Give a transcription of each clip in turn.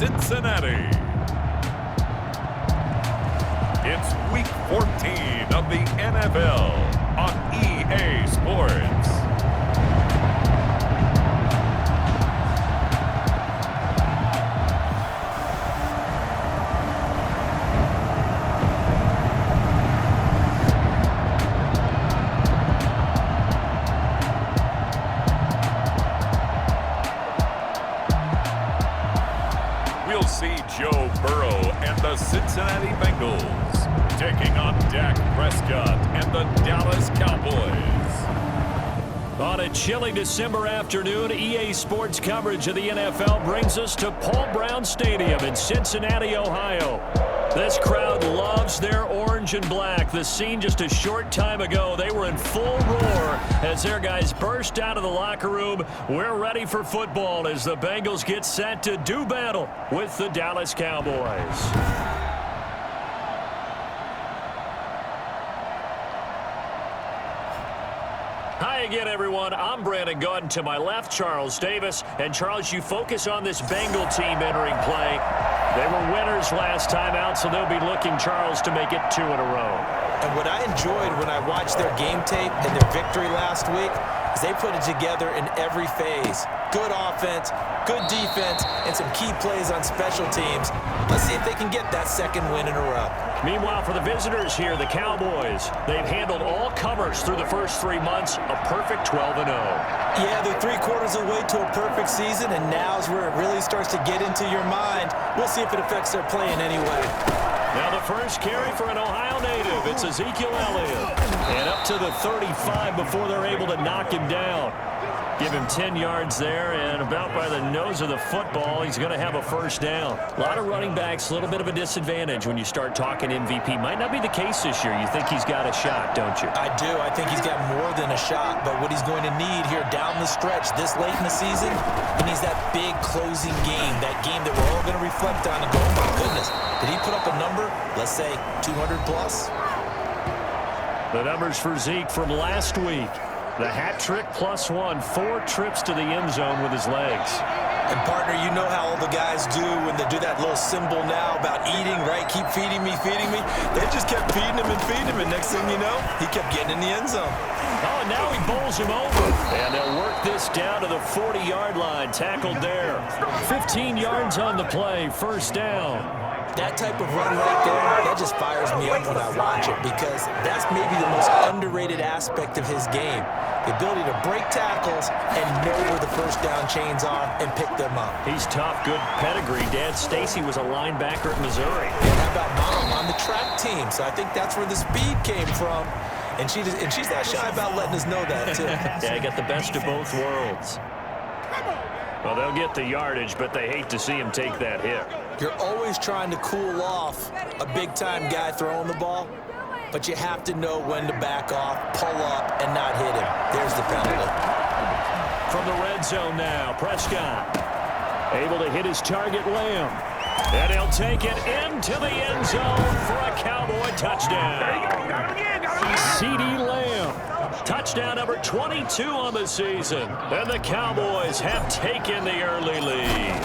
Cincinnati. It's Week 14 of the NFL on EA Sports. We'll see Joe Burrow and the Cincinnati Bengals taking on Dak Prescott and the Dallas Cowboys. On a chilly December afternoon, EA Sports coverage of the NFL brings us to Paul Brown Stadium in Cincinnati, Ohio. This crowd loves their orange and black. The scene just a short time ago, they were in full roar as their guys burst out of the locker room. We're ready for football as the Bengals get set to do battle with the Dallas Cowboys. Hi again, everyone. I'm Brandon Gordon. To my left, Charles Davis. And Charles, you focus on this Bengal team entering play. They were winners last time out, so they'll be looking, Charles, to make it 2 in a row. And what I enjoyed when I watched their game tape and their victory last week is they put it together in every phase. Good offense, good defense, and some key plays on special teams. Let's see if they can get that second win in a row. Meanwhile, for the visitors here, the Cowboys, they've handled all comers through the first 3 months, a perfect 12-0. Yeah, they're 3/4 of the way to a perfect season, and now's where it really starts to get into your mind. We'll see if it affects their play in any way. Now the first carry for an Ohio native, it's Ezekiel Elliott. And up to the 35 before they're able to knock him down. Give him 10 yards there, and about by the nose of the football, he's going to have a first down. A lot of running backs, a little bit of a disadvantage when you start talking MVP. Might not be the case this year. You think he's got a shot, don't you? I do. I think he's got more than a shot, but what he's going to need here down the stretch this late in the season, he needs that big closing game, that game that we're all going to reflect on and go, oh my goodness, did he put up a number, let's say 200 plus? The numbers for Zeke from last week. The hat trick +1, 4 trips to the end zone with his legs. And, partner, you know how all the guys do when they do that little symbol now about eating, right? Keep feeding me, feeding me. They just kept feeding him and feeding him, and next thing you know, he kept getting in the end zone. Oh, and now he bowls him over. And they'll work this down to the 40-yard line, tackled there. 15 yards on the play, first down. That type of run right there, that just fires me up when I watch it because that's maybe the most underrated aspect of his game. The ability to break tackles and know where the first down chains are and pick them up. He's tough, good pedigree. Dad Stacy was a linebacker at Missouri. And how about Mom on the track team? So I think that's where the speed came from. And she's not shy about letting us know that, too. Yeah, he got the best of both worlds. Well, they'll get the yardage, but they hate to see him take that hit. You're always trying to cool off a big-time guy throwing the ball, but you have to know when to back off, pull up, and not hit him. There's the penalty. From the red zone now, Prescott able to hit his target, Lamb. And he'll take it into the end zone for a Cowboy touchdown. CeeDee Lamb. Touchdown number 22 on the season. And the Cowboys have taken the early lead.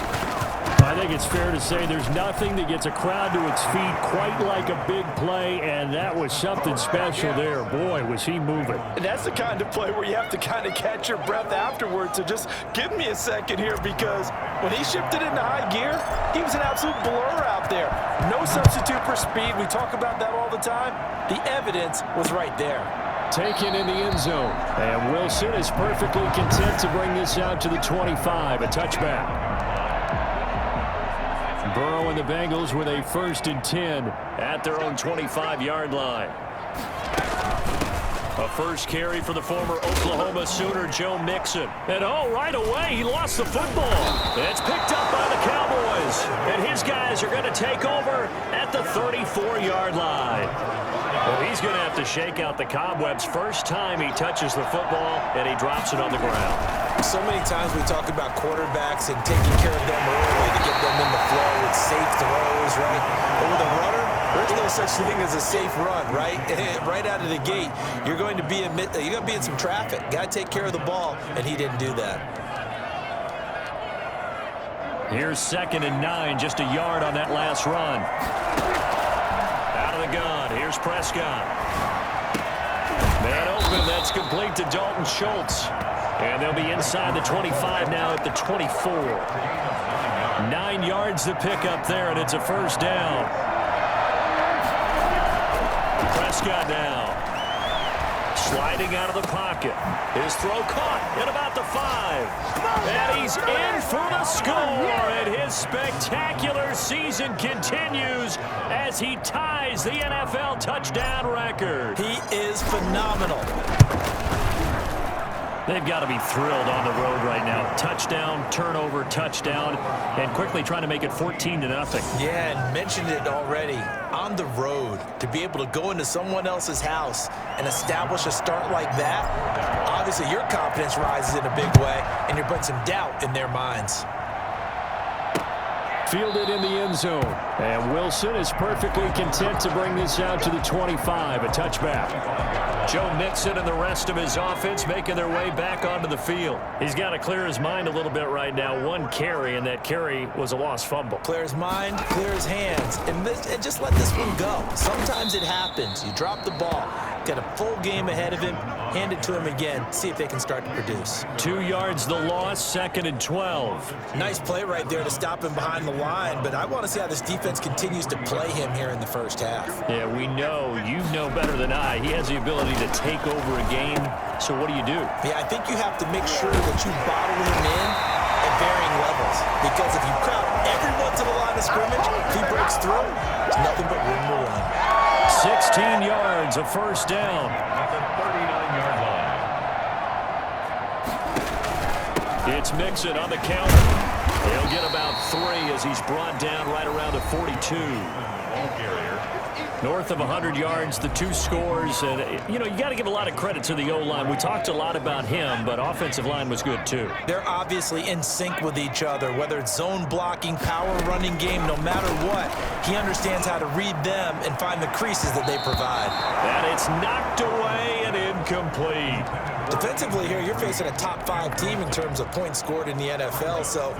I think it's fair to say there's nothing that gets a crowd to its feet quite like a big play, and that was something special there. Boy, was he moving. And that's the kind of play where you have to kind of catch your breath afterwards. So just give me a second here because when he shifted into high gear, he was an absolute blur out there. No substitute for speed. We talk about that all the time. The evidence was right there. Taken in the end zone. And Wilson is perfectly content to bring this out to the 25, a touchback. Burrow and the Bengals with a 1st and 10 at their own 25-yard line. A first carry for the former Oklahoma Sooner, Joe Mixon. And right away, he lost the football. It's picked up by the Cowboys. And his guys are going to take over at the 34-yard line. Well, he's going to have to shake out the cobwebs first time he touches the football, and he drops it on the ground. So many times we talk about quarterbacks and taking care of them early to get them in the flow with safe throws, right? But with a runner, there's no such thing as a safe run, right? Right out of the gate, you're going to be in some traffic. Got to take care of the ball, and he didn't do that. Here's 2nd and 9, just a yard on that last run. Out of the gun, here's Prescott. Man open, that's complete to Dalton Schultz. And they'll be inside the 25 now at the 24. 9 yards to pick up there, and it's a first down. Prescott now. Sliding out of the pocket. His throw caught at about the 5. And he's in for the score. And his spectacular season continues as he ties the NFL touchdown record. He is phenomenal. They've got to be thrilled on the road right now. Touchdown, turnover, touchdown, and quickly trying to make it 14-0. Yeah, and mentioned it already. On the road, to be able to go into someone else's house and establish a start like that, obviously your confidence rises in a big way, and you're putting some doubt in their minds. Fielded in the end zone. And Wilson is perfectly content to bring this out to the 25, a touchback. Joe Mixon and the rest of his offense making their way back onto the field. He's got to clear his mind a little bit right now. 1 carry, and that carry was a lost fumble. Clear his mind, clear his hands, and just let this one go. Sometimes it happens. You drop the ball. Got a full game ahead of him. Hand it to him again. See if they can start to produce. 2 yards the loss, 2nd and 12. Nice play right there to stop him behind the line, but I want to see how this defense continues to play him here in the first half. Yeah, we know. You know better than I. He has the ability to take over a game. So what do? Yeah, I think you have to make sure that you bottle him in at varying levels, because if you crowd everyone to the line of scrimmage, if he breaks through, it's nothing but room to run. 16 yards, a first down. At the 39-yard line. It's Mixon on the counter. He'll get about 3 as he's brought down right around the 42. Ball carrier. North of 100 yards, the 2 scores. And, you know, you got to give a lot of credit to the O-line. We talked a lot about him, but offensive line was good too. They're obviously in sync with each other, whether it's zone blocking, power running game, no matter what. He understands how to read them and find the creases that they provide. And it's knocked away and incomplete. Defensively here, you're facing a top 5 team in terms of points scored in the NFL. So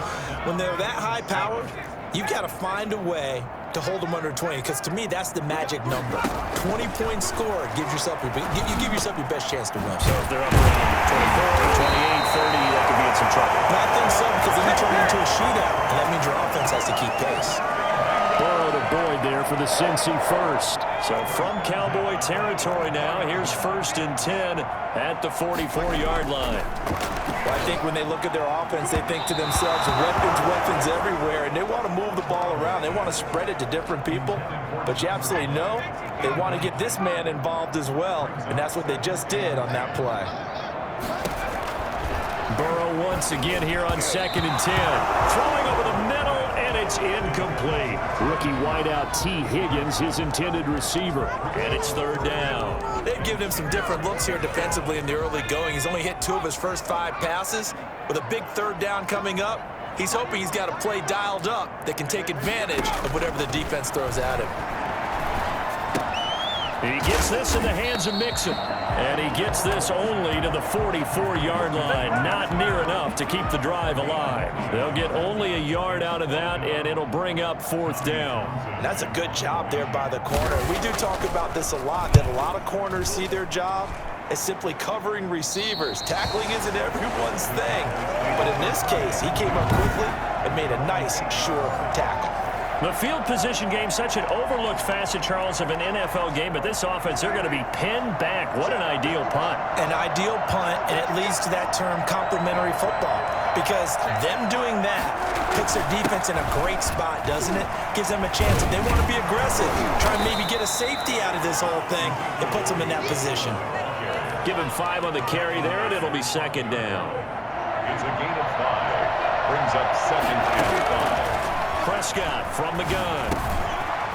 when they're that high powered, you've got to find a way to hold them under 20, because to me that's the magic number. 20 points scored gives yourself you give yourself your best chance to win. So if they're up 24, 28, 30, that could be in some trouble. But I think so, because then you turn it into a shootout, and that means your offense has to keep pace. Burrow to Boyd there for the Cincy first. So from Cowboy territory now, here's 1st and 10 at the 44-yard line. Well, I think when they look at their offense, they think to themselves, weapons everywhere, and they want to move the ball around. They want to spread it to different people, but you absolutely know they want to get this man involved as well, and that's what they just did on that play. Burrow once again here on 2nd and 10. Throwing over the middle, and it's incomplete. Rookie wideout T. Higgins, his intended receiver. And it's 3rd down. They've given him some different looks here defensively in the early going. He's only hit 2 of his first 5 passes. With a big 3rd down coming up, he's hoping he's got a play dialed up that can take advantage of whatever the defense throws at him. He gets this in the hands of Mixon. And he gets this only to the 44-yard line. Not near enough to keep the drive alive. They'll get only a yard out of that, and it'll bring up 4th down. That's a good job there by the corner. We do talk about this a lot, that a lot of corners see their job as simply covering receivers. Tackling isn't everyone's thing. But in this case, he came up quickly and made a nice, sure tackle. The field position game, such an overlooked facet, Charles, of an NFL game, but this offense, they're going to be pinned back. What an ideal punt. An ideal punt, and it leads to that term complementary football, because them doing that puts their defense in a great spot, doesn't it? Gives them a chance. If they want to be aggressive, try and maybe get a safety out of this whole thing, it puts them in that position. Give him 5 on the carry there, and it'll be 2nd down. It's a gain of 5. Brings up 2nd and 5. Prescott from the gun.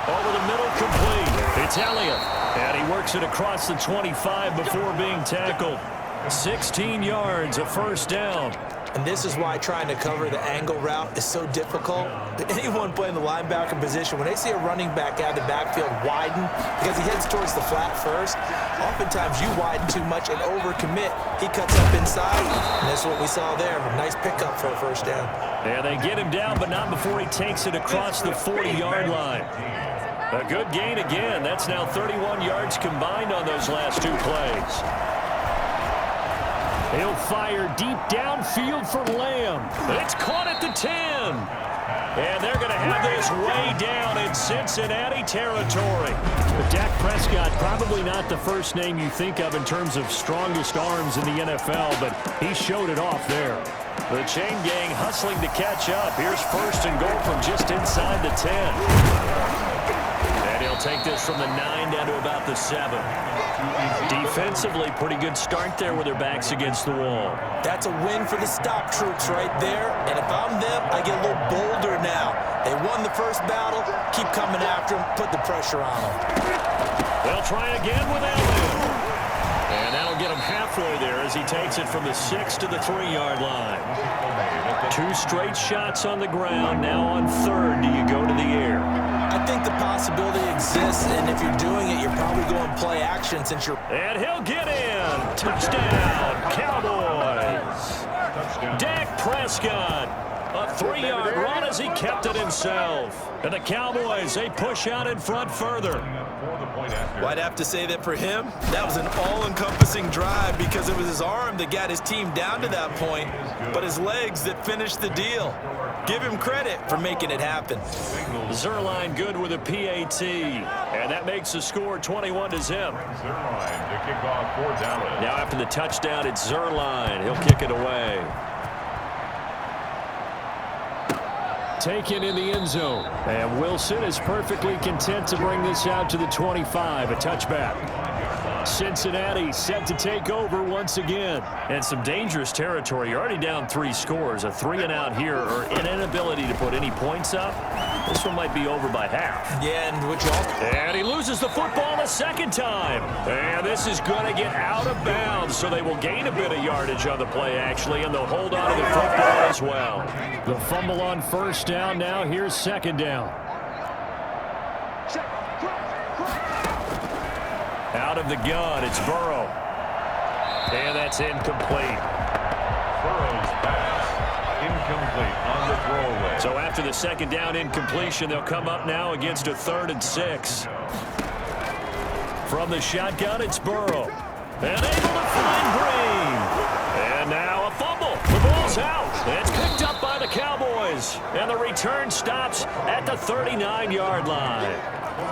Over the middle, complete. It's Elliott. And he works it across the 25 before being tackled. 16 yards, a first down. And this is why trying to cover the angle route is so difficult. Anyone playing the linebacker position, when they see a running back out of the backfield widen because he heads towards the flat first, oftentimes you widen too much and overcommit. He cuts up inside, and that's what we saw there. A nice pickup for a first down. Yeah, they get him down, but not before he takes it across the 40-yard line. A good gain again. That's now 31 yards combined on those last 2 plays. He'll fire deep downfield for Lamb. It's caught at the 10. And they're going to have this way down in Cincinnati territory. But Dak Prescott, probably not the first name you think of in terms of strongest arms in the NFL, but he showed it off there. The chain gang hustling to catch up. Here's first and goal from just inside the 10. And he'll take this from the 9 down to about the 7. Defensively, pretty good start there with their backs against the wall. That's a win for the stop troops right there. And if I'm them, I get a little bolder now. They won the first battle. Keep coming after them. Put the pressure on them. They'll try again with Elliott. And that'll get him halfway there as he takes it from the 6 to the 3-yard line. 2 straight shots on the ground. Now on 3rd, do you go to the air? I think the possibility exists, and if you're doing it, you're probably going play action since you're... And he'll get in. Touchdown, Cowboys. Dak Prescott. A 3-yard run as he kept it himself. And the Cowboys, they push out in front further. Well, I'd have to say that for him, that was an all-encompassing drive because it was his arm that got his team down to that point, but his legs that finished the deal. Give him credit for making it happen. Zerline good with a PAT, and that makes the score 21-0. Zerline to kick off for Dallas. Now after the touchdown, it's Zerline. He'll kick it away. Taken in the end zone. And Wilson is perfectly content to bring this out to the 25, a touchback. Cincinnati set to take over once again. And some dangerous territory. You're already down 3 scores. A 3-and-out here, or an inability to put any points up. This one might be over by half. Yeah, and he loses the football a second time. And this is going to get out of bounds, so they will gain a bit of yardage on the play, actually, and they'll hold on to the football as well. The fumble on first down. Now here's second down. Out of the gun, it's Burrow. And that's incomplete. Burrow's pass incomplete on the throwaway. So after the second down incompletion, they'll come up now against a 3rd and 6. From the shotgun, it's Burrow. And able to find Green. And now a fumble. The ball's out. It's picked up by the Cowboys. And the return stops at the 39-yard line.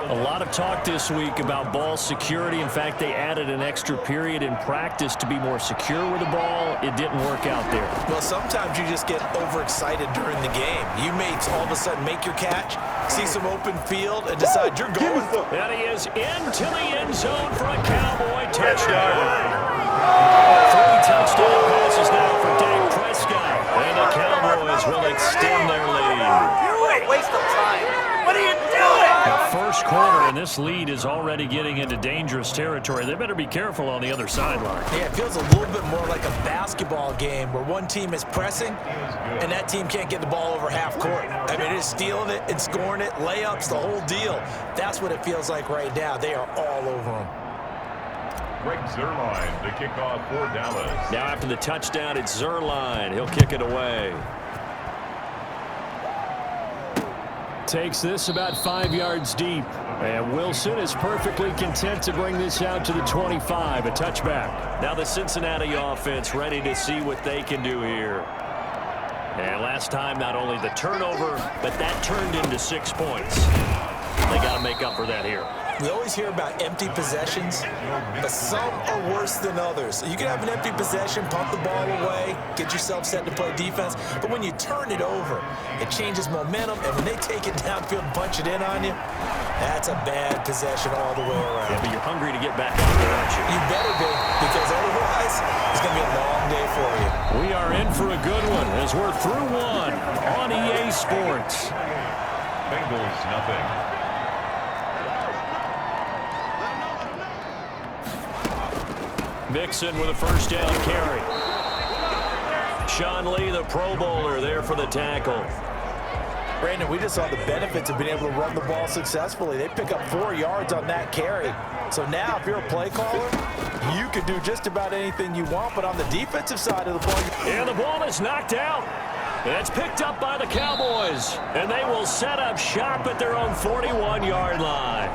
A lot of talk this week about ball security. In fact, they added an extra period in practice to be more secure with the ball. It didn't work out there. Well, sometimes you just get overexcited during the game. You may all of a sudden make your catch, see some open field, and decide you're going for it. And he is into the end zone for a Cowboy touchdown. 3 touchdown passes now for Dak Prescott. And the Cowboys will extend their lead. Waste of time. What are you doing? The first quarter, and this lead is already getting into dangerous territory. They better be careful on the other sideline. Yeah, it feels a little bit more like a basketball game where one team is pressing and that team can't get the ball over half court. I mean, it's stealing it and scoring it, layups, the whole deal. That's what it feels like right now. They are all over them. Greg Zerline to kick off for Dallas. Now after the touchdown, it's Zerline. He'll kick it away. Takes this about 5 yards deep. And Wilson is perfectly content to bring this out to the 25, a touchback. Now the Cincinnati offense ready to see what they can do here. And last time, not only the turnover, but that turned into 6 points. They got to make up for that here. We always hear about empty possessions, but some are worse than others. You can have an empty possession, pump the ball away, get yourself set to play defense, but when you turn it over, it changes momentum, and when they take it downfield and punch it in on you, that's a bad possession all the way around. Yeah, but you're hungry to get back out there, aren't you? You better be, because otherwise, it's going to be a long day for you. We are in for a good one as we're through one on EA Sports. Bengals nothing. Mixon with a first down carry. Sean Lee, the Pro Bowler, there for the tackle. Brandon, we just saw the benefits of being able to run the ball successfully. They pick up 4 yards on that carry. So now, if you're a play caller, you can do just about anything you want, but on the defensive side of the ball... And the ball is knocked out. It's picked up by the Cowboys, and they will set up shop at their own 41-yard line.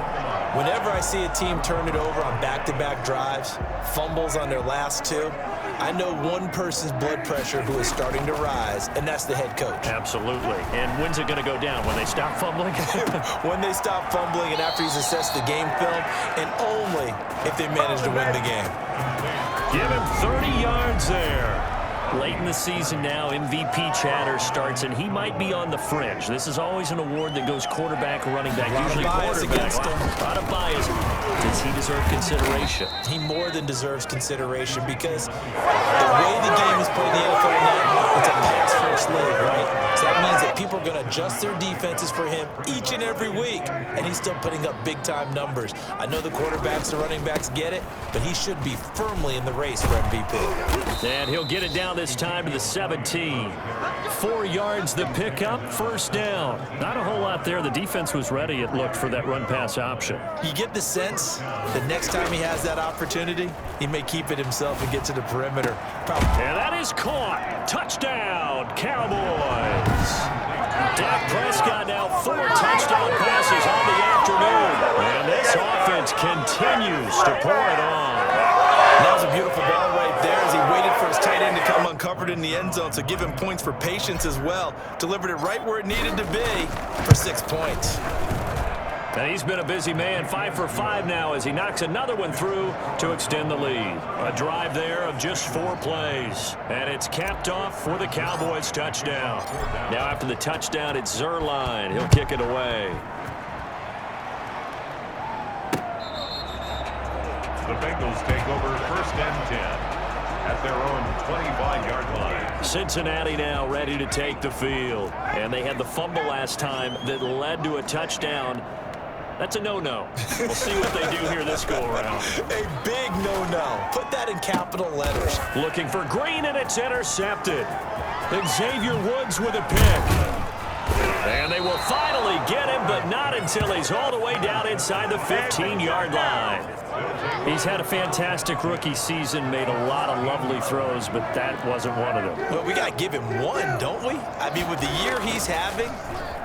Whenever I see a team turn it over on back-to-back drives, fumbles on their last 2, I know one person's blood pressure who is starting to rise, and that's the head coach. Absolutely. And when's it going to go down? When they stop fumbling? When they stop fumbling and after he's assessed the game film, and only if they manage to win the game. Give him 30 yards there. Late in the season now, MVP chatter starts, and he might be on the fringe. This is always an award that goes quarterback, running back, usually quarterback. A lot of bias. Does he deserve consideration? He more than deserves consideration because the way the game is played in the NFL now, it's a pass-first league, right? So that means that people are going to adjust their defenses for him each and every week, and he's still putting up big-time numbers. I know the quarterbacks, the running backs get it, but he should be firmly in the race for MVP. And he'll get it down this time to the 17. 4 yards the pickup, first down. Not a whole lot there. The defense was ready, it looked, for that run-pass option. You get the sense that next time he has that opportunity, he may keep it himself and get to the perimeter. And that is caught. Touchdown, Cowboys. Dak Prescott now 4 touchdown passes on the afternoon. And this offense continues to pour it on. That was a beautiful ball right there as he waited for his tight end to come uncovered in the end zone, so give him points for patience as well. Delivered it right where it needed to be for 6 points. And he's been a busy man, 5 for 5 now as he knocks another one through to extend the lead. A drive there of just 4 plays. And it's capped off for the Cowboys touchdown. Now after the touchdown, it's Zerline. He'll kick it away. The Bengals take over 1st and 10 at their own 25-yard line. Cincinnati now ready to take the field. And they had the fumble last time that led to a touchdown. That's a no-no. We'll see what they do here this go-around. A big no-no. Put that in capital letters. Looking for Green, and it's intercepted. Xavier Woods with a pick. And they will finally get him, but not until he's all the way down inside the 15-yard line. He's had a fantastic rookie season, made a lot of lovely throws, but that wasn't one of them. Well, we got to give him one, don't we? I mean, with the year he's having,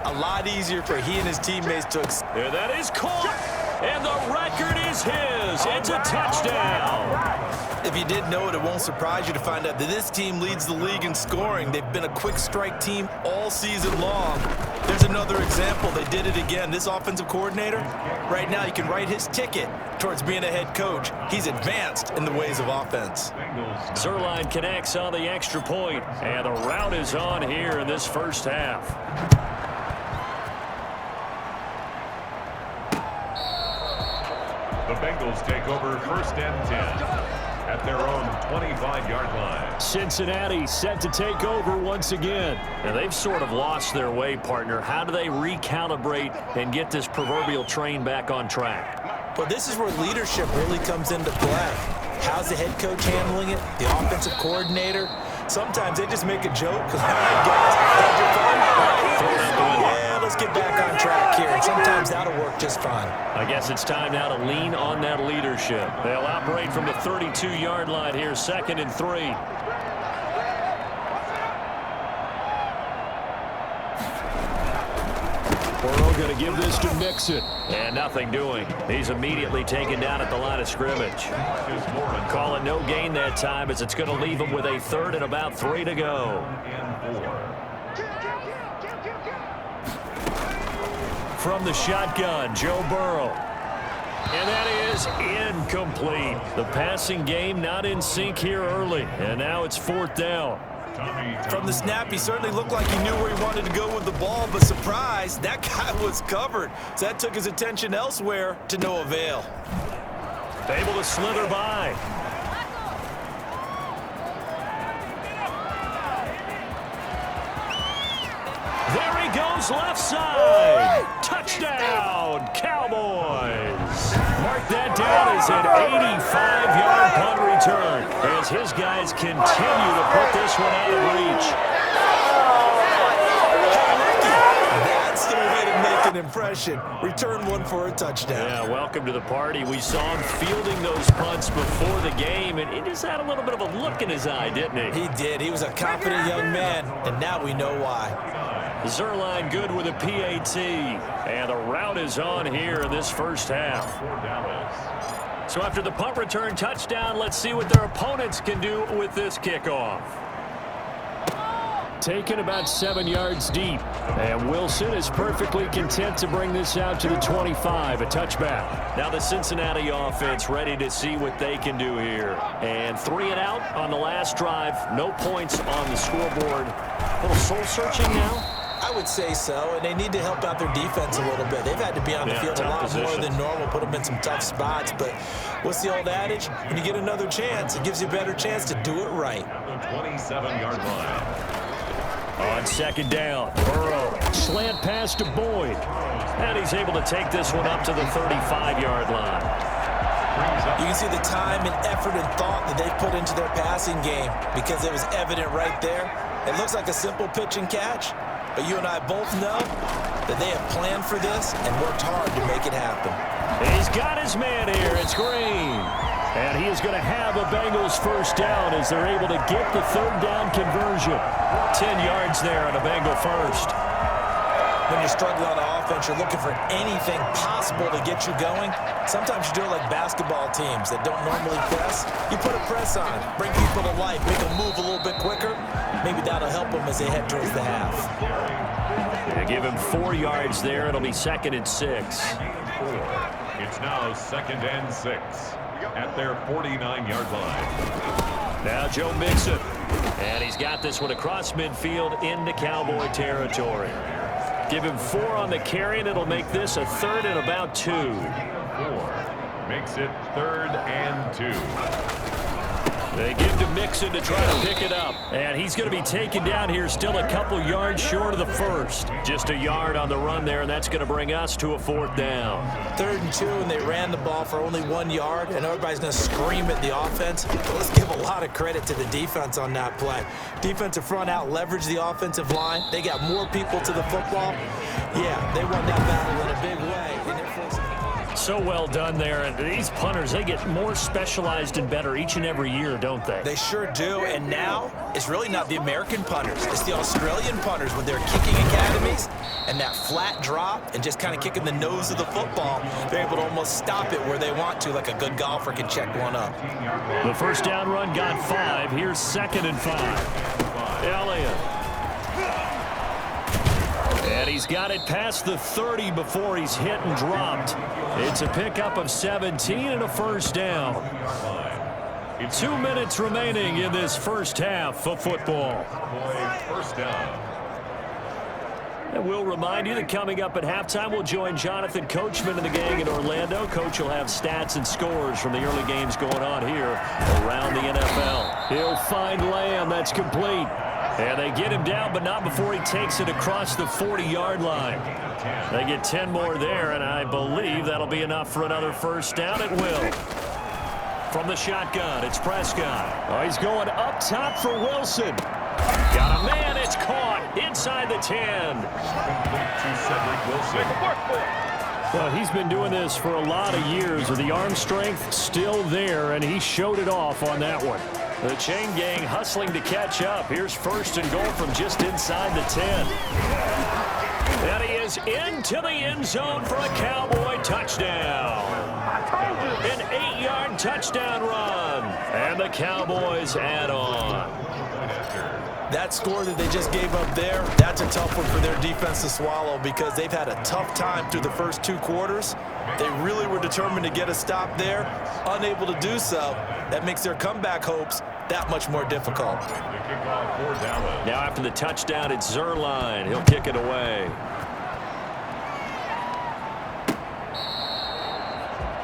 a lot easier for he and his teammates to... And that is caught, and the record is his. It's a touchdown. If you didn't know it, it won't surprise you to find out that this team leads the league in scoring. They've been a quick strike team all season long. There's another example. They did it again. This offensive coordinator, right now, you can write his ticket towards being a head coach. He's advanced in the ways of offense. Zerline connects on the extra point, and the route is on here in this first half. The Bengals take over 1st and 10 at their own 25-yard line. Cincinnati set to take over once again. And they've sort of lost their way, partner. How do they recalibrate and get this proverbial train back on track? Well, this is where leadership really comes into play. How's the head coach handling it? The offensive coordinator? Sometimes they just make a joke. All right, guys, had your fun? Yeah, let's get back on track here. And sometimes that'll work just fine. I guess it's time now to lean on that leadership. They'll operate from the 32-yard line here, 2nd and 3. Burrow going to give this to Mixon. And nothing doing. He's immediately taken down at the line of scrimmage. Calling no gain that time as it's going to leave him with a 3rd and about 3 to go. From the shotgun, Joe Burrow. And that is incomplete. The passing game not in sync here early. And now it's 4th down. From the snap, he certainly looked like he knew where he wanted to go with the ball, but surprise, that guy was covered. So that took his attention elsewhere to no avail. Able to slither by. There he goes, left side. Touchdown, Cowboys. Mark that down as an 85-yard punt return. As as his guys continue to put this one out of reach. That's the way to make an impression. Return one for a touchdown. Yeah, welcome to the party. We saw him fielding those punts before the game, and he just had a little bit of a look in his eye, didn't he? He did. He was a confident young man, and now we know why. Zerline good with a PAT, and the route is on here in this first half. So after the punt return touchdown, let's see what their opponents can do with this kickoff. Taken about 7 yards deep, and Wilson is perfectly content to bring this out to the 25, a touchback. Now the Cincinnati offense ready to see what they can do here. And 3 and out on the last drive, no points on the scoreboard. A little soul-searching now? I would say so, and they need to help out their defense a little bit. They've had to be on the field a lot more than normal, put them in some tough spots. But what's the old adage? When you get another chance, it gives you a better chance to do it right. The 27-yard line. On second down, Burrow, slant pass to Boyd. And he's able to take this one up to the 35-yard line. You can see the time and effort and thought that they put into their passing game because it was evident right there. It looks like a simple pitch and catch, but you and I both know that they have planned for this and worked hard to make it happen. He's got his man here. It's Green. And he is going to have a Bengals first down as they're able to get the third down conversion. 10 yards there on a Bengal first. When you're struggling on offense, you're looking for anything possible to get you going. Sometimes you do it like basketball teams that don't normally press. You put a press on, bring people to life, make them move a little bit quicker. Maybe that'll help them as they head towards the half. They give him 4 yards there. It'll be 2nd and 6. It's now 2nd and 6 at their 49-yard line. Now Joe Mixon. And he's got this one across midfield into Cowboy territory. Give him 4 on the carry, and it'll make this a 3rd and about 2. 4 makes it 3rd and 2. They give to Mixon to try to pick it up. And he's going to be taken down here, still a couple yards short of the first. Just a yard on the run there, and that's going to bring us to a 4th down. 3rd and 2, and they ran the ball for only 1 yard, and everybody's going to scream at the offense. But let's give a lot of credit to the defense on that play. Defensive front out leveraged the offensive line. They got more people to the football. Yeah, they won that battle in a big way. And so well done there. And these punters, they get more specialized and better each and every year, don't they? They sure do. And now it's really not the American punters. It's the Australian punters with their kicking academies and that flat drop and just kind of kicking the nose of the football. They're able to almost stop it where they want to, like a good golfer can check one up. The first down run got 5. Here's 2nd and 5. Elliott. And he's got it past the 30 before he's hit and dropped. It's a pickup of 17 and a first down. 2 minutes remaining in this first half of football. First down. And we'll remind you that coming up at halftime, we'll join Jonathan Coachman and the gang in Orlando. Coach will have stats and scores from the early games going on here around the NFL. He'll find Lamb. That's complete. And they get him down, but not before he takes it across the 40-yard line. They get 10 more there, and I believe that'll be enough for another first down. It will. From the shotgun, it's Prescott. Oh, he's going up top for Wilson. Got a man. It's caught inside the 10. Well, he's been doing this for a lot of years with the arm strength still there, and he showed it off on that one. The chain gang hustling to catch up. Here's 1st and goal from just inside the 10. And he is into the end zone for a Cowboy touchdown. An 8-yard touchdown run. And the Cowboys add on. That score that they just gave up there, that's a tough one for their defense to swallow because they've had a tough time through the first 2 quarters. They really were determined to get a stop there, unable to do so. That makes their comeback hopes that much more difficult. Now after the touchdown, it's Zerline. He'll kick it away.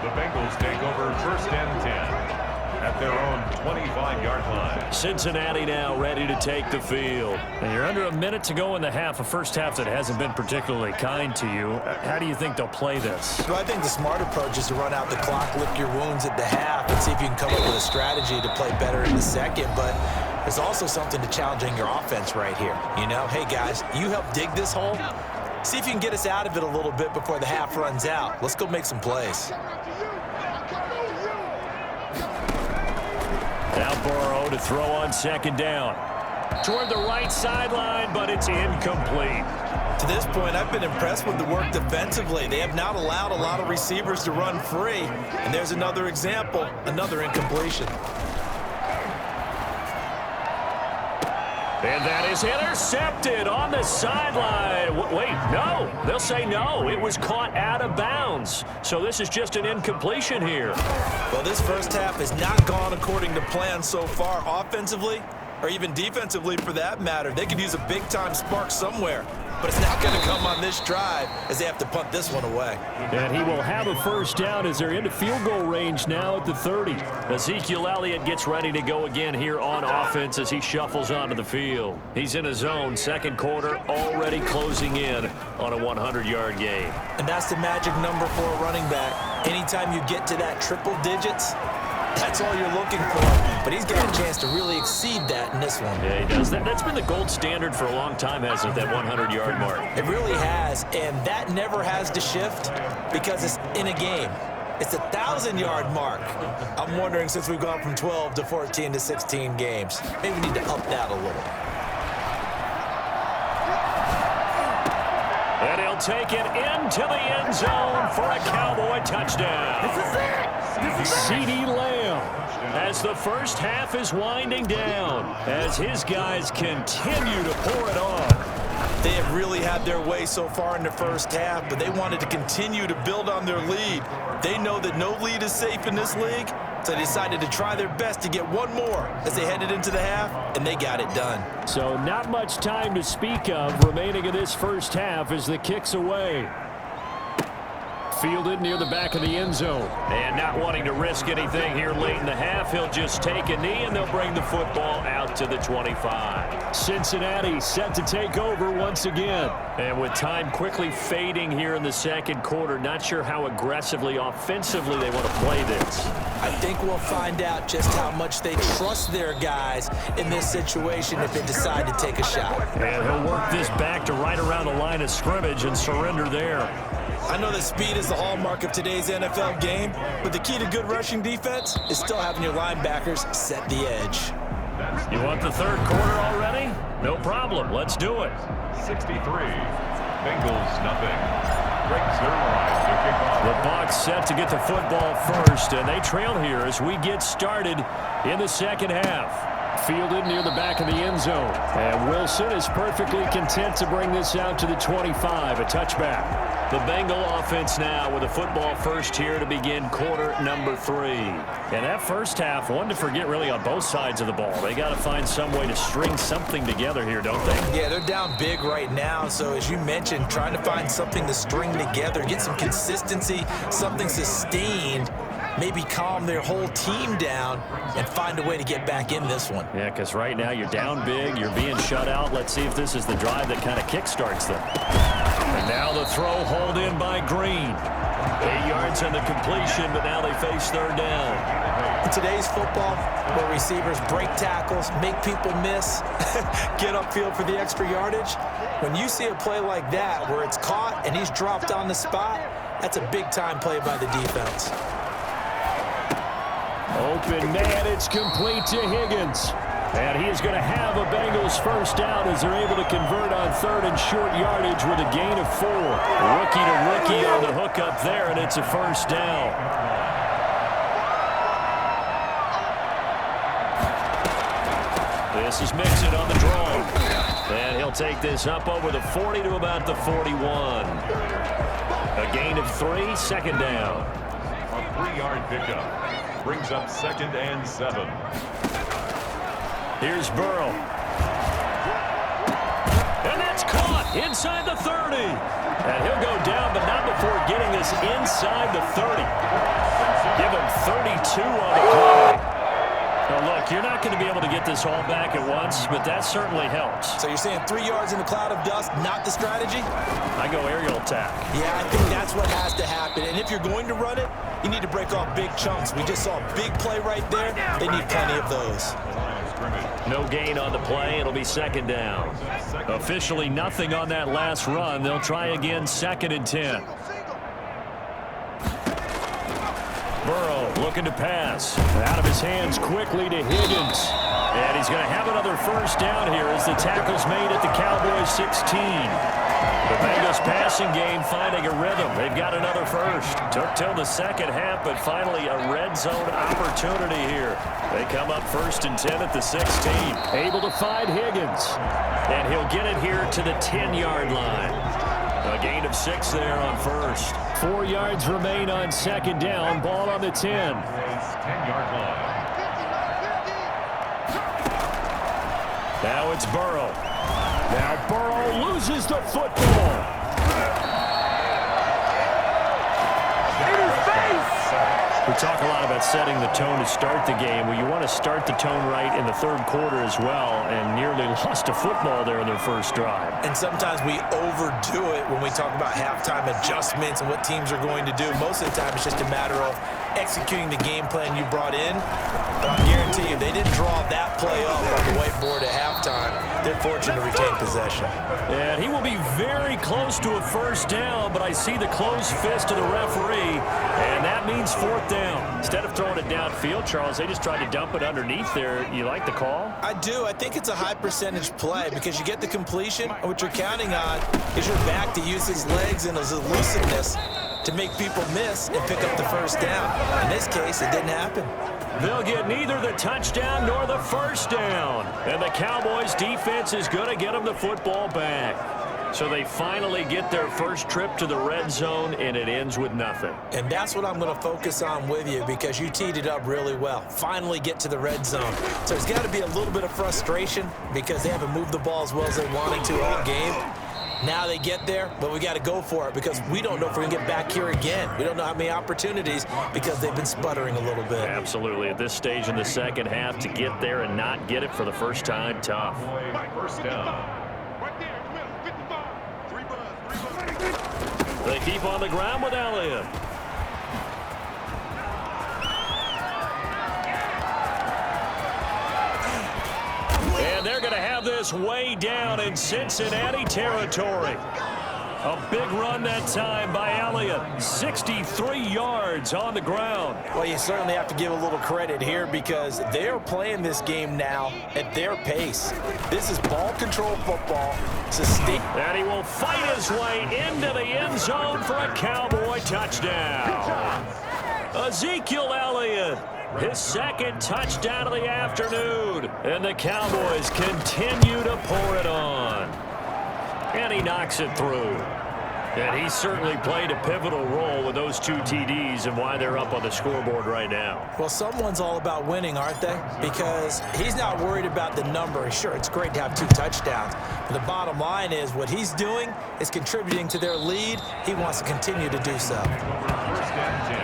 The Bengals take over 1st and 10. at their own 25-yard line. Cincinnati now ready to take the field. And you're under a minute to go in the half, a first half that hasn't been particularly kind to you. How do you think they'll play this? Well, I think the smart approach is to run out the clock, lick your wounds at the half, and see if you can come up with a strategy to play better in the second. But there's also something to challenging your offense right here. You know, hey, guys, you help dig this hole. See if you can get us out of it a little bit before the half runs out. Let's go make some plays. Now Burrow to throw on second down. Toward the right sideline, but it's incomplete. To this point, I've been impressed with the work defensively. They have not allowed a lot of receivers to run free. And there's another example, another incompletion. And that is intercepted on the sideline. Wait, no. They'll say no. It was caught out of bounds. So this is just an incompletion here. Well, this first half has not gone according to plan so far offensively, or even defensively for that matter. They could use a big-time spark somewhere. But it's not going to come on this drive as they have to punt this one away. And he will have a first down as they're into field goal range now at the 30. Ezekiel Elliott gets ready to go again here on offense as he shuffles onto the field. He's in a zone, second quarter, already closing in on a 100-yard game. And that's the magic number for a running back. Anytime you get to that triple digits, that's all you're looking for. But he's got a chance to really exceed that in this one. Yeah, he does. That's been the gold standard for a long time, hasn't it, that 100-yard mark? It really has, and that never has to shift because it's in a game. It's a 1,000-yard mark. I'm wondering, since we've gone from 12 to 14 to 16 games, maybe we need to up that a little. And he'll take it into the end zone for a Cowboy touchdown. This is it. CeeDee Lamb, as the first half is winding down, as his guys continue to pour it on. They have really had their way so far in the first half, but they wanted to continue to build on their lead. They know that no lead is safe in this league, so they decided to try their best to get one more as they headed into the half, and they got it done. So not much time to speak of remaining in this first half as the kick's away. Fielded near the back of the end zone. And not wanting to risk anything here late in the half, he'll just take a knee and they'll bring the football out to the 25. Cincinnati set to take over once again. And with time quickly fading here in the second quarter, not sure how aggressively, offensively they want to play this. I think we'll find out just how much they trust their guys in this situation if they decide to take a shot. And he'll work this back to right around the line of scrimmage and surrender there. I know that speed is the hallmark of today's NFL game, but the key to good rushing defense is still having your linebackers set the edge. You want the third quarter already? No problem. Let's do it. 63, Bengals nothing. Greg Zerline to kick off. The Bucs set to get the football first, and they trail here as we get started in the second half. Fielded near the back of the end zone. And Wilson is perfectly content to bring this out to the 25, a touchback. The Bengal offense now with a football first here to begin quarter number 3. And that first half, one to forget really on both sides of the ball. They got to find some way to string something together here, don't they? Yeah, they're down big right now. So as you mentioned, trying to find something to string together, get some consistency, something sustained, maybe calm their whole team down and find a way to get back in this one. Yeah, because right now you're down big, you're being shut out. Let's see if this is the drive that kind of kickstarts them. And now the throw hauled in by Green. 8 yards on the completion, but now they face third down. In today's football, where receivers break tackles, make people miss, get upfield for the extra yardage, when you see a play like that where it's caught and he's dropped on the spot, that's a big-time play by the defense. Open man, it's complete to Higgins. And he is going to have a Bengals first down as they're able to convert on third and short yardage with a gain of 4. Rookie to rookie on the hook up there, and it's a first down. This is Mixon on the draw. And he'll take this up over the 40 to about the 41. A gain of 3, second down. A 3-yard pickup brings up 2nd and 7. Here's Burrow. And that's caught inside the 30. And he'll go down, but not before getting this inside the 30. Give him 32 on the play. Well, look, you're not going to be able to get this all back at once, but that certainly helps. So you're saying 3 yards in the cloud of dust, not the strategy? I go aerial attack. Yeah, I think that's what has to happen. And if you're going to run it, you need to break off big chunks. We just saw a big play right there. They need plenty of those. No gain on the play. It'll be second down. Officially nothing on that last run. They'll try again, 2nd and 10. Burrow looking to pass. Out of his hands quickly to Higgins. And he's going to have another first down here as the tackle's made at the Cowboys 16. The Bengals passing game finding a rhythm. They've got another first. Took till the second half, but finally a red zone opportunity here. They come up 1st and 10 at the 16. Able to find Higgins. And he'll get it here to the 10-yard line. A gain of 6 there on first. 4 yards remain on second down. Ball on the 10. 10-yard line. Now it's Burrow. Now Burrow loses the football. We talk a lot about setting the tone to start the game. Well, you want to start the tone right in the 3rd quarter as well, and nearly lost a football there in their first drive. And sometimes we overdo it when we talk about halftime adjustments and what teams are going to do. Most of the time, it's just a matter of executing the game plan you brought in. But I guarantee you, they didn't draw that play up on the whiteboard at halftime. They're fortunate to retain possession. And he will be very close to a first down, but I see the closed fist of the referee, and that means 4th down. Instead of throwing it downfield, Charles, they just tried to dump it underneath there. You like the call? I do. I think it's a high percentage play because you get the completion, and what you're counting on is your back to use his legs and his elusiveness to make people miss and pick up the first down. In this case, it didn't happen. They'll get neither the touchdown nor the first down. And the Cowboys defense is going to get them the football back. So they finally get their first trip to the red zone, and it ends with nothing. And that's what I'm going to focus on with you because you teed it up really well. Finally get to the red zone. So there's got to be a little bit of frustration because they haven't moved the ball as well as they wanted to all game. Now they get there, but we got to go for it because we don't know if we're going to get back here again. We don't know how many opportunities because they've been sputtering a little bit. Absolutely. At this stage in the second half, to get there and not get it for the first time, tough. First down. They keep on the ground with Elliott. And they're going to have this way down in Cincinnati territory. A big run that time by Elliott. 63 yards on the ground. Well, you certainly have to give a little credit here because they're playing this game now at their pace. This is ball control football. And he will fight his way into the end zone for a Cowboy touchdown. Ezekiel Elliott, his 2nd touchdown of the afternoon. And the Cowboys continue to pour it on. And he knocks it through. And he certainly played a pivotal role with those 2 TDs and why they're up on the scoreboard right now. Well, someone's all about winning, aren't they? Because he's not worried about the number. Sure, it's great to have 2 touchdowns. But the bottom line is what he's doing is contributing to their lead. He wants to continue to do so. First and 10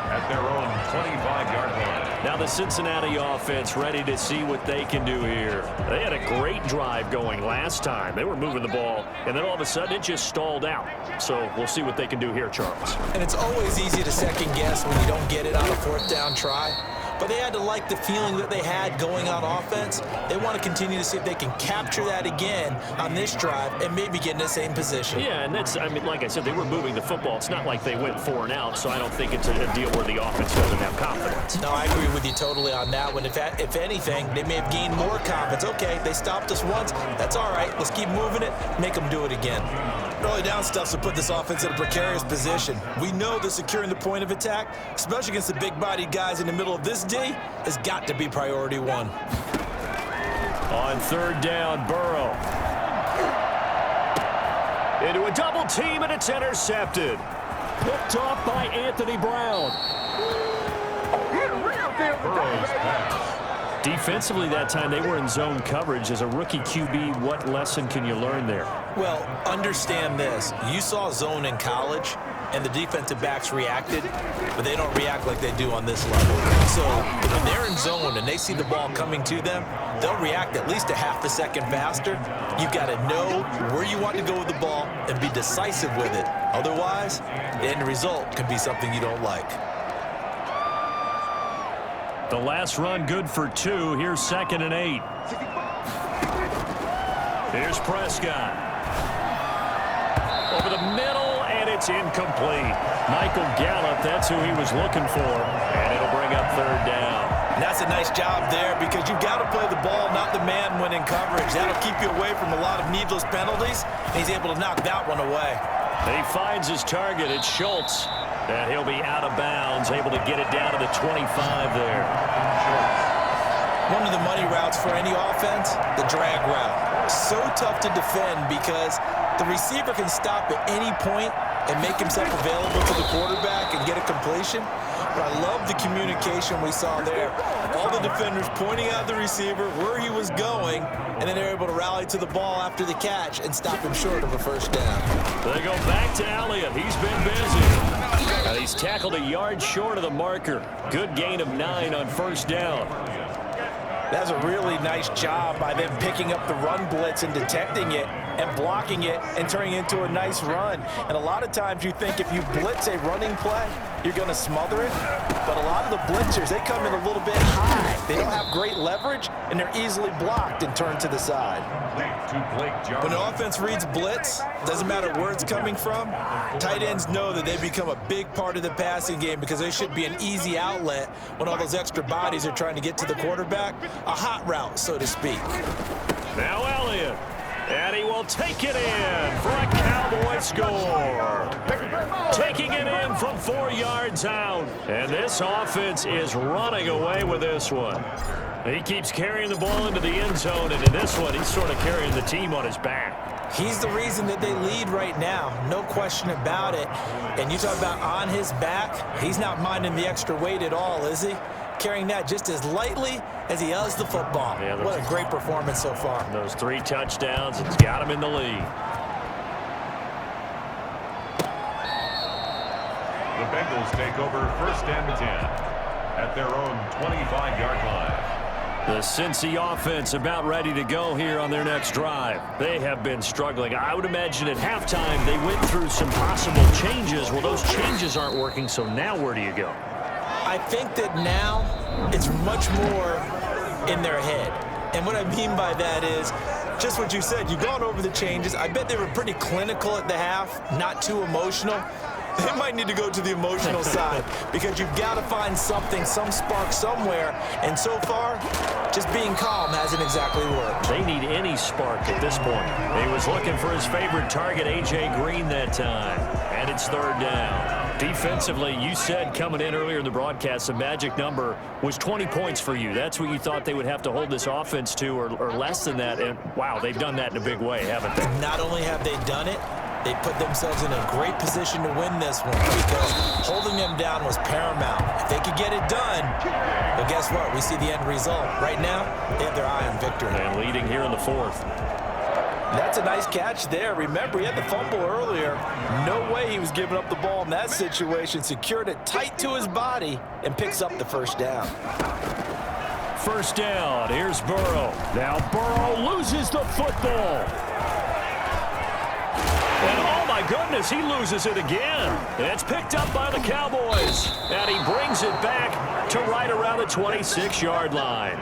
at their own 25-yard line. Now the Cincinnati offense ready to see what they can do here. They had a great drive going last time. They were moving the ball, and then all of a sudden it just stalled out. So we'll see what they can do here, Charles. And it's always easy to second guess when you don't get it on a 4th down try. But they had to like the feeling that they had going on offense. They want to continue to see if they can capture that again on this drive and maybe get in the same position. Yeah, and that's, I mean, like I said, they were moving the football. It's not like they went 4 and out, so I don't think it's a deal where the offense doesn't have confidence. No, I agree with you totally on that one. If anything, they may have gained more confidence. Okay, they stopped us once. That's all right. Let's keep moving it, make them do it again. Early down stuff to put this offense in a precarious position. We know that securing the point of attack, especially against the big-bodied guys in the middle of this D, has got to be priority 1. On 3rd down, Burrow. Into a double team, and it's intercepted. Picked off by Anthony Brown. Burrow's pass. Defensively that time, they were in zone coverage. As a rookie QB, what lesson can you learn there? Well, understand this. You saw zone in college. and the defensive backs reacted, but they don't react like they do on this level. So when they're in zone and they see the ball coming to them, they'll react at least a half a second faster. You've got to know where you want to go with the ball and be decisive with it. Otherwise, the end result can be something you don't like. The last run good for 2. Here's 2nd and 8. Here's Prescott. Over the middle, and it's incomplete. Michael Gallup, that's who he was looking for, and it'll bring up 3rd down. And that's a nice job there because you've got to play the ball, not the man when in coverage. That'll keep you away from a lot of needless penalties, and he's able to knock that one away. He finds his target. It's Schultz. And he'll be out of bounds, able to get it down to the 25 there. One of the money routes for any offense, the drag route. So tough to defend because the receiver can stop at any point and make himself available to the quarterback and get a completion. But I love the communication we saw there. All the defenders pointing out the receiver, where he was going, and then they're able to rally to the ball after the catch and stop him short of a 1st down. They go back to Elliott. He's been busy. He's tackled a yard short of the marker. Good gain of 9 on 1st down. That's a really nice job by them picking up the run blitz and detecting it and blocking it and turning it into a nice run. And a lot of times you think if you blitz a running play, you're going to smother it. But a lot of the blitzers, they come in a little bit high. They don't have great leverage, and they're easily blocked and turned to the side. When an offense reads blitz, doesn't matter where it's coming from, tight ends know that they become a big part of the passing game because they should be an easy outlet when all those extra bodies are trying to get to the quarterback. A hot route, so to speak. Now Elliott. And he will take it in for a Cowboy score. Taking it in from 4 yards out. And this offense is running away with this one. He keeps carrying the ball into the end zone, and in this one, he's sort of carrying the team on his back. He's the reason that they lead right now, no question about it. And you talk about on his back, he's not minding the extra weight at all, is he? Carrying that just as lightly as he does the football. Yeah, what a great performance so far. Those 3 touchdowns, it's got him in the lead. The Bengals take over 1st and 10 at their own 25-yard line. The Cincy offense about ready to go here on their next drive. They have been struggling. I would imagine at halftime they went through some possible changes. Well, those changes aren't working, so now where do you go? I think that now it's much more in their head. And what I mean by that is just what you said. You've gone over the changes. I bet they were pretty clinical at the half, not too emotional. They might need to go to the emotional side because you've got to find something, some spark somewhere. And so far, just being calm hasn't exactly worked. They need any spark at this point. He was looking for his favorite target, A.J. Green, that time. And it's 3rd down. Defensively, you said coming in earlier in the broadcast, the magic number was 20 points for you. That's what you thought they would have to hold this offense to, or less than that. And, wow, they've done that in a big way, haven't they? Not only have they done it, they put themselves in a great position to win this one because holding them down was paramount. If they could get it done, well, guess what? We see the end result. Right now, they have their eye on victory. And leading here in the 4th. That's a nice catch there. Remember, he had the fumble earlier. No way he was giving up the ball in that situation. Secured it tight to his body and picks up the 1st down. 1st down. Here's Burrow. Now Burrow loses the football. And oh my goodness, he loses it again. It's picked up by the Cowboys. And he brings it back to right around the 26-yard line.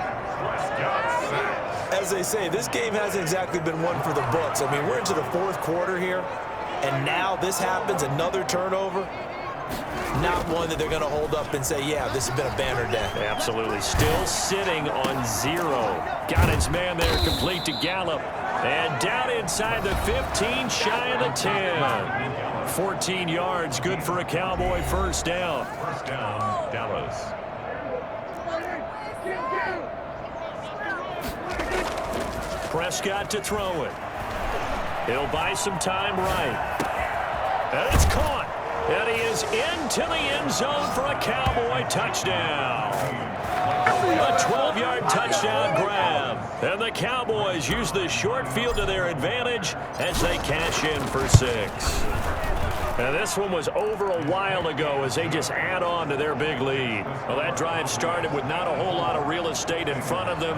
As they say, this game hasn't exactly been one for the books. I mean, we're into the 4th quarter here, and now this happens, another turnover. Not one that they're going to hold up and say, yeah, this has been a banner day. Absolutely. Still sitting on 0. Got his man there complete to Gallup. And down inside the 15, shy of the 10. 14 yards, good for a Cowboy 1st down. 1st down, Dallas. Prescott to throw it. He'll buy some time right. And it's caught. And he is into the end zone for a Cowboy touchdown. A 12-yard touchdown grab. And the Cowboys use the short field to their advantage as they cash in for 6. Now, this one was over a while ago as they just add on to their big lead. Well, that drive started with not a whole lot of real estate in front of them.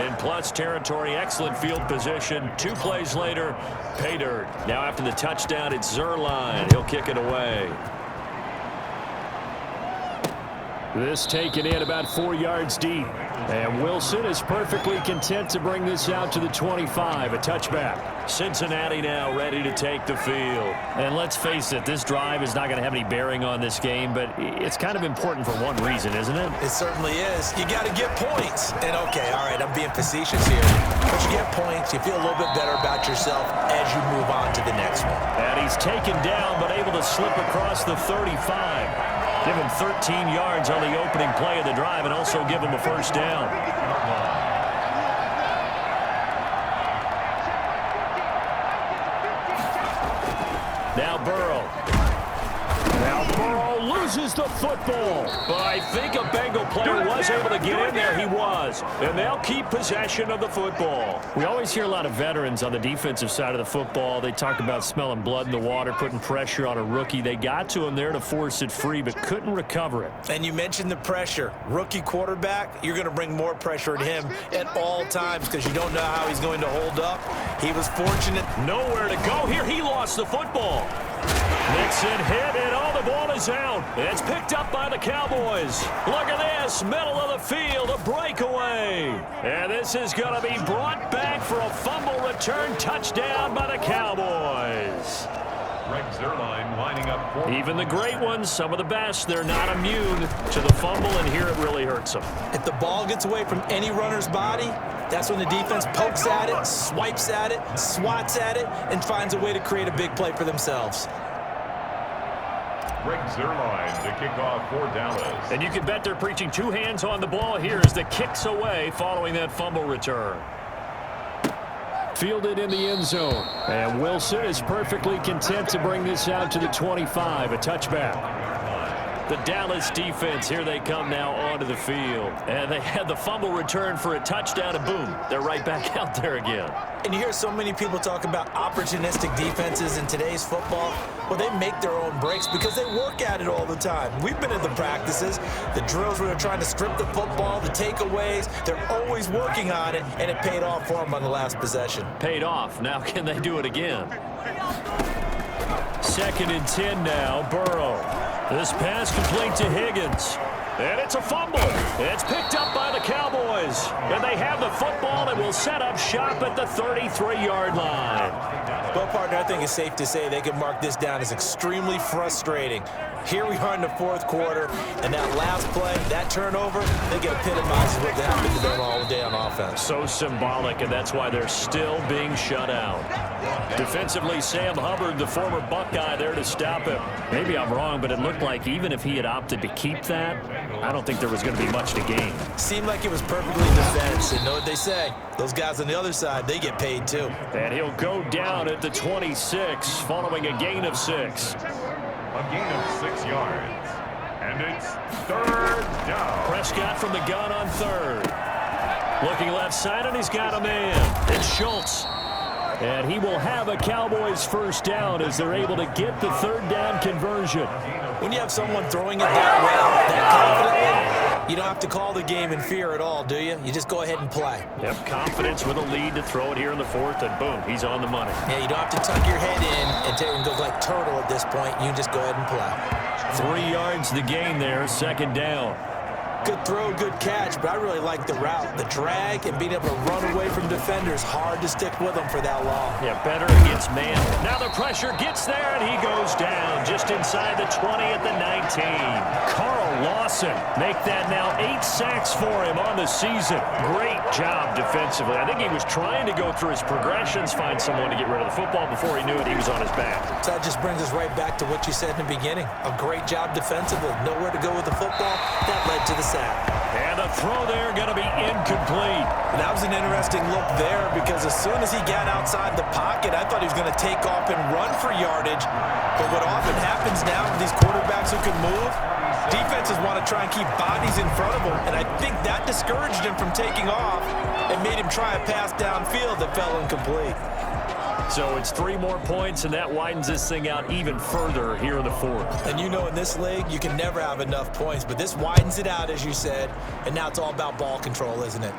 In plus territory, excellent field position. 2 plays later, pay dirt. Now after the touchdown, it's Zerline. He'll kick it away. This taken in about 4 yards deep. And Wilson is perfectly content to bring this out to the 25, a touchback. Cincinnati now ready to take the field. And let's face it, this drive is not going to have any bearing on this game, but it's kind of important for one reason, isn't it? It certainly is. You got to get points. And okay, all right, I'm being facetious here. But you get points, you feel a little bit better about yourself as you move on to the next one. And he's taken down but able to slip across the 35. Give him 13 yards on the opening play of the drive and also give him a first down. Now Burrow. Now Burrow loses the football. But I think a Bengal player was able to get in there. He was. And they'll keep possession of the football. We always hear a lot of veterans on the defensive side of the football. They talk about smelling blood in the water, putting pressure on a rookie. They got to him there to force it free, but couldn't recover it. And you mentioned the pressure. Rookie quarterback, you're going to bring more pressure at him at all times because you don't know how he's going to hold up. He was fortunate. Nowhere to go here. He lost the football. Nixon hit, and the ball is out. It's picked up by the Cowboys. Look at this, middle of the field, a breakaway. And this is going to be brought back for a fumble return touchdown by the Cowboys. Greg Zerline lining up for... Even the great ones, some of the best, they're not immune to the fumble, and here it really hurts them. If the ball gets away from any runner's body, that's when the defense pokes at it, swipes at it, swats at it, and finds a way to create a big play for themselves. Greg Zerline to kick off for Dallas. And you can bet they're preaching 2 hands on the ball here as the kick's away following that fumble return. Fielded in the end zone. And Wilson is perfectly content to bring this out to the 25, a touchback. The Dallas defense, here they come now onto the field. And they had the fumble return for a touchdown, and boom, they're right back out there again. And you hear so many people talk about opportunistic defenses in today's football. Well, they make their own breaks because they work at it all the time. We've been at the practices, the drills where they're trying to strip the football, the takeaways. They're always working on it, and it paid off for them on the last possession. Paid off. Now can they do it again? 2nd and 10 now, Burrow. This pass complete to Higgins. And it's a fumble. It's picked up by the Cowboys. And they have the football and will set up shop at the 33-yard line. Well, partner, I think it's safe to say they can mark this down as extremely frustrating. Here we are in the 4th quarter, and that last play, that turnover, they get epitomizes what happened to them all day on offense. So symbolic, and that's why they're still being shut out. Defensively, Sam Hubbard, the former Buckeye, there to stop him. Maybe I'm wrong, but it looked like even if he had opted to keep that, I don't think there was going to be much to gain. Seemed like it was perfectly defense, and know what they say. Those guys on the other side, they get paid too. And he'll go down at the 26, following a gain of 6. A gain of 6 yards. And it's 3rd down. Prescott from the gun on 3rd. Looking left side, and he's got a man. It's Schultz. And he will have a Cowboys first down as they're able to get the 3rd down conversion. When you have someone throwing it that well, that confidently, you don't have to call the game in fear at all, do you? You just go ahead and play. Yep, confidence with a lead to throw it here in the 4th, and boom, he's on the money. Yeah, you don't have to tuck your head in and go like turtle at this point. You just go ahead and play. 3 yards the gain there, 2nd down. Good throw, good catch, but I really like the route. The drag and being able to run away from defenders, hard to stick with them for that long. Yeah, better against man. Now the pressure gets there, and he goes down just inside the 20 at the 19. Carl Lawson make that now 8 sacks for him on the season. Great job defensively. I think he was trying to go through his progressions, find someone to get rid of the football. Before he knew it, he was on his back. So that just brings us right back to what you said in the beginning. A great job defensively. Nowhere to go with the football. That led to the sack. And the throw there going to be incomplete. That was an interesting look there because as soon as he got outside the pocket, I thought he was going to take off and run for yardage. But what often happens now with these quarterbacks who can move, defenses want to try and keep bodies in front of them. And I think that discouraged him from taking off and made him try a pass downfield that fell incomplete. So it's 3 more points, and that widens this thing out even further here in the 4th. And you know in this league, you can never have enough points, but this widens it out, as you said, and now it's all about ball control, isn't it?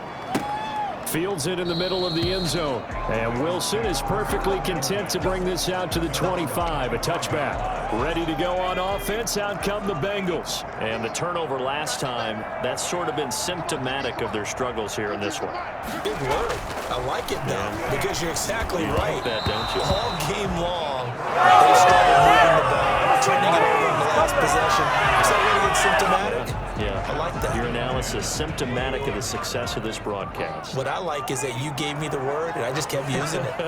Fields it in the middle of the end zone. And Wilson is perfectly content to bring this out to the 25, a touchback. Ready to go on offense, out come the Bengals. And the turnover last time, that's sort of been symptomatic of their struggles here in this one. Big word. I like it, though, because you're exactly right. Like that, don't you? All game long, they started moving the ball, turning it over in the last possession. Is that really symptomatic? Yeah. I like that. Your analysis, symptomatic of the success of this broadcast. What I like is that you gave me the word, and I just kept using it.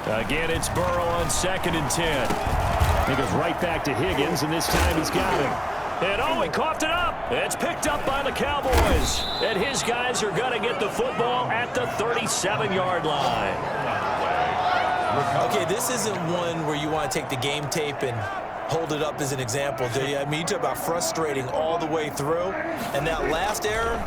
Again, it's Burrow on 2nd and 10. He goes right back to Higgins, and this time he's got him. And oh, he coughed it up. It's picked up by the Cowboys. And his guys are going to get the football at the 37-yard line. Okay, this isn't one where you want to take the game tape and hold it up as an example, do you? I mean, you talk about frustrating all the way through. And that last error,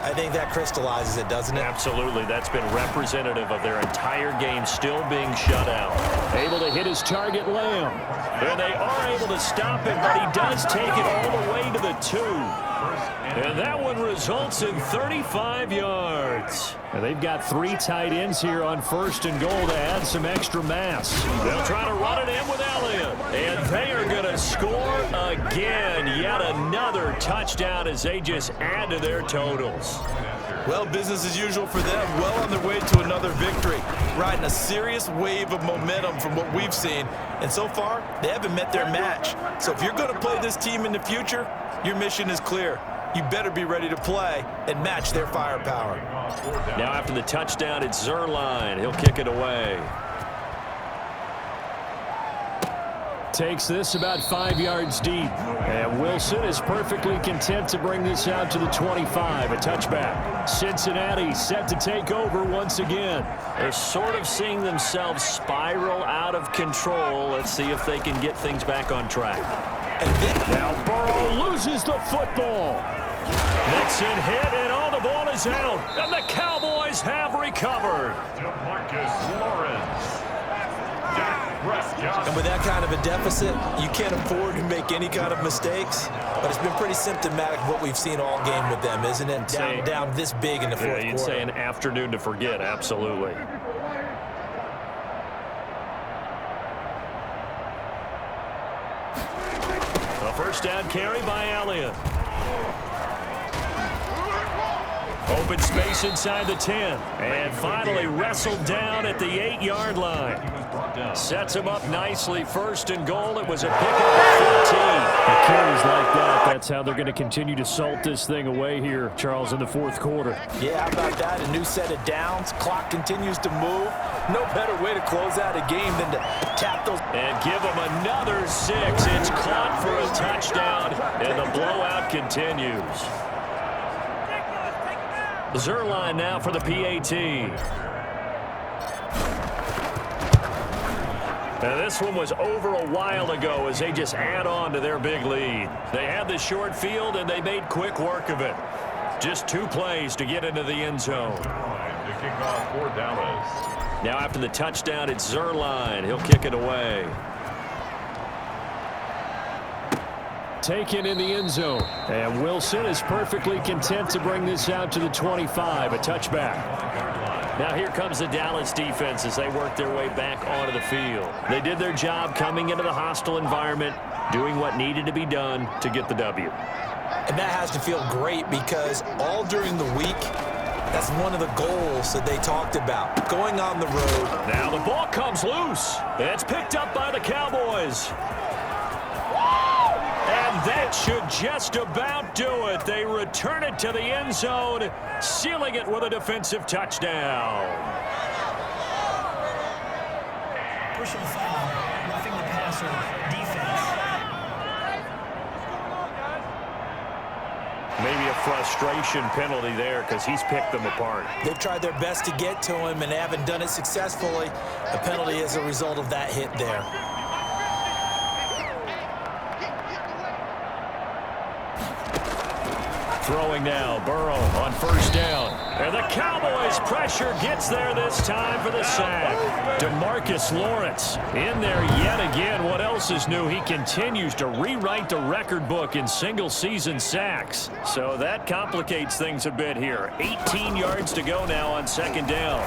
I think that crystallizes it, doesn't it? Absolutely. That's been representative of their entire game still being shut out. Able to hit his target, Lamb. And they are able to stop him, but he does take it all the way to the 2. And that one results in 35 yards. And they've got 3 tight ends here on 1st and goal to add some extra mass. They'll try to run it in with Elliott. And they are going to score again. Yet another touchdown as they just add to their totals. Well, business as usual for them. Well on their way to another victory. Riding a serious wave of momentum from what we've seen. And so far, they haven't met their match. So if you're going to play this team in the future, your mission is clear. You better be ready to play and match their firepower. Now after the touchdown, it's Zerline. He'll kick it away. Takes this about 5 yards deep. And Wilson is perfectly content to bring this out to the 25, a touchback. Cincinnati set to take over once again. They're sort of seeing themselves spiral out of control. Let's see if they can get things back on track. And then Now Burrow loses the football. Mixon hit, and all the ball is out. And the Cowboys have recovered. DeMarcus Lawrence. Dak Prescott. And with that kind of a deficit, you can't afford to make any kind of mistakes. But it's been pretty symptomatic of what we've seen all game with them, isn't it? Down this big in the fourth quarter. You'd say an afternoon to forget, absolutely. A first down carry by Elliott. Open space inside the 10. And finally wrestled down at the 8-yard line. Sets him up nicely. 1st and goal. It was a pickup at 14. The carries like that, that's how they're going to continue to salt this thing away here, Charles, in the 4th quarter. Yeah, how about that? A new set of downs. Clock continues to move. No better way to close out a game than to tap those. And give them another 6. It's caught for a touchdown, and the blowout continues. Zerline now for the PAT. Now this one was over a while ago as they just add on to their big lead. They had the short field, and they made quick work of it. Just 2 plays to get into the end zone. To kick off for Dallas. Now after the touchdown, it's Zerline. He'll kick it away. Taken in the end zone. And Wilson is perfectly content to bring this out to the 25, a touchback. Now here comes the Dallas defense as they work their way back onto the field. They did their job coming into the hostile environment, doing what needed to be done to get the W. And that has to feel great because all during the week, that's one of the goals that they talked about, going on the road. Now the ball comes loose. It's picked up by the Cowboys. And that should just about do it. They return it to the end zone, sealing it with a defensive touchdown. Personal foul, roughing the passer, defense. Maybe a frustration penalty there because he's picked them apart. They've tried their best to get to him and haven't done it successfully. A penalty as a result of that hit there. Throwing now, Burrow on first down. And the Cowboys' pressure gets there this time for the sack. DeMarcus Lawrence in there yet again. What else is new? He continues to rewrite the record book in single-season sacks. So that complicates things a bit here. 18 yards to go now on second down.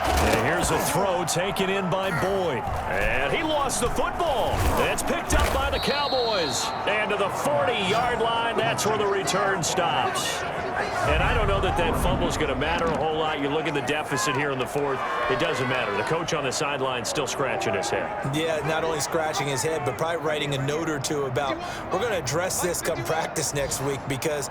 And here's a throw taken in by Boyd. And he lost the football. It's picked up by the Cowboys. And to the 40-yard line, that's where the return stops. And I don't know that that fumble is going to matter a whole lot. You look at the deficit here in the fourth, it doesn't matter. The coach on the sideline still scratching his head. Yeah, not only scratching his head, but probably writing a note or two about, we're going to address this come practice next week, because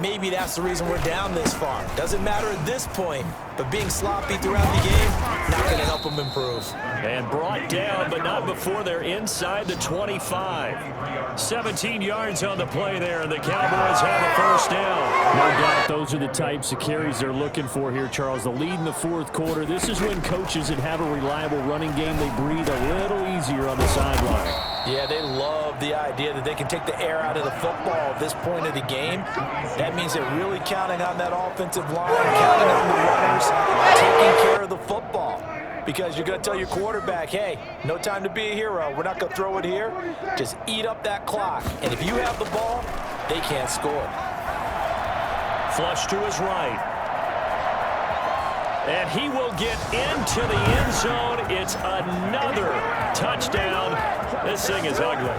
maybe that's the reason we're down this far. Doesn't matter at this point, but being sloppy throughout the game, not going to help them improve. And brought down, but not before they're inside the 25. 17 yards on the play there, and the Cowboys have a first down. No doubt those are the types of carries they're looking for here, Charles. The lead in the fourth quarter. This is when coaches that have a reliable running game, they breathe a little easier on the sideline. Yeah, they love the idea that they can take the air out of the football at this point of the game. That means they're really counting on that offensive line, counting on the runners, taking care of the football. Because you're going to tell your quarterback, hey, no time to be a hero. We're not going to throw it here. Just eat up that clock. And if you have the ball, they can't score. Flush to his right. And he will get into the end zone. It's another touchdown. This thing is ugly.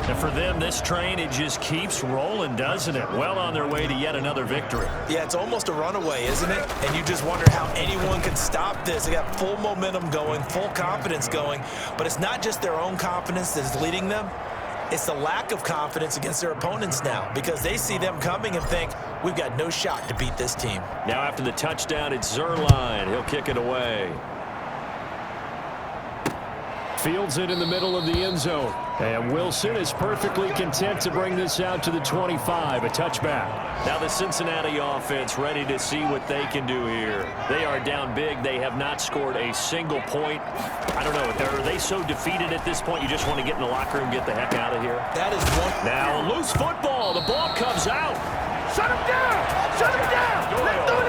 And for them, this train, it just keeps rolling, doesn't it? Well on their way to yet another victory. Yeah, it's almost a runaway, isn't it? And you just wonder how anyone can stop this. They got full momentum going, full confidence going. But it's not just their own confidence that's leading them. It's the lack of confidence against their opponents now, because they see them coming and think, we've got no shot to beat this team. Now after the touchdown, it's Zerline. He'll kick it away. Fields it in the middle of the end zone. And Wilson is perfectly content to bring this out to the 25, a touchback. Now the Cincinnati offense ready to see what they can do here. They are down big. They have not scored a single point. I don't know, are they so defeated at this point you just want to get in the locker room, get the heck out of here? That is one. Now loose football. The ball comes out. Shut him down! Shut him down! Let's do it